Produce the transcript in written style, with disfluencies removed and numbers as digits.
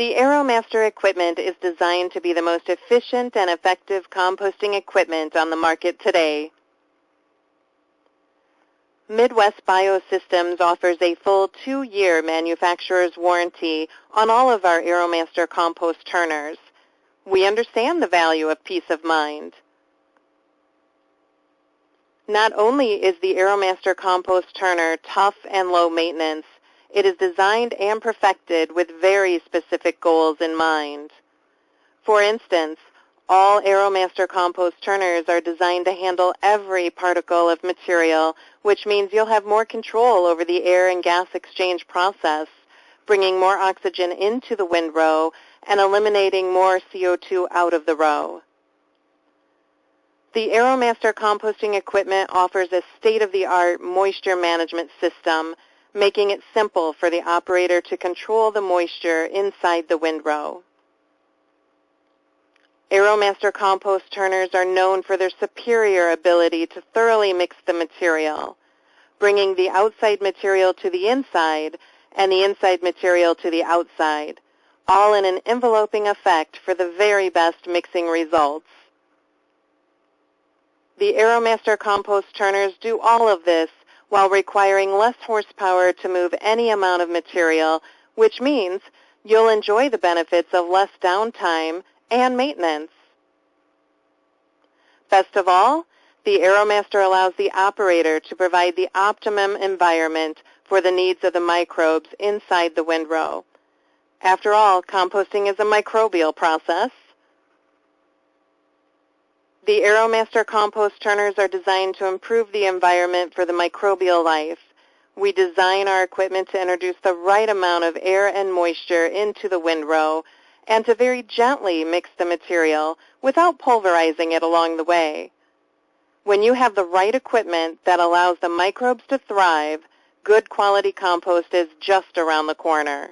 The Aeromaster equipment is designed to be the most efficient and effective composting equipment on the market today. Midwest Biosystems offers a full 2-year manufacturer's warranty on all of our Aeromaster compost turners. We understand the value of peace of mind. Not only is the Aeromaster compost turner tough and low maintenance, it is designed and perfected with very specific goals in mind. For instance, all Aeromaster compost turners are designed to handle every particle of material, which means you'll have more control over the air and gas exchange process, bringing more oxygen into the windrow and eliminating more CO2 out of the row. The Aeromaster composting equipment offers a state-of-the-art moisture management system, making it simple for the operator to control the moisture inside the windrow. Aeromaster compost turners are known for their superior ability to thoroughly mix the material, bringing the outside material to the inside and the inside material to the outside, all in an enveloping effect for the very best mixing results. The Aeromaster compost turners do all of this while requiring less horsepower to move any amount of material, which means you'll enjoy the benefits of less downtime and maintenance. Best of all, the Aeromaster allows the operator to provide the optimum environment for the needs of the microbes inside the windrow. After all, composting is a microbial process. The Aeromaster compost turners are designed to improve the environment for the microbial life. We design our equipment to introduce the right amount of air and moisture into the windrow and to very gently mix the material without pulverizing it along the way. When you have the right equipment that allows the microbes to thrive, good quality compost is just around the corner.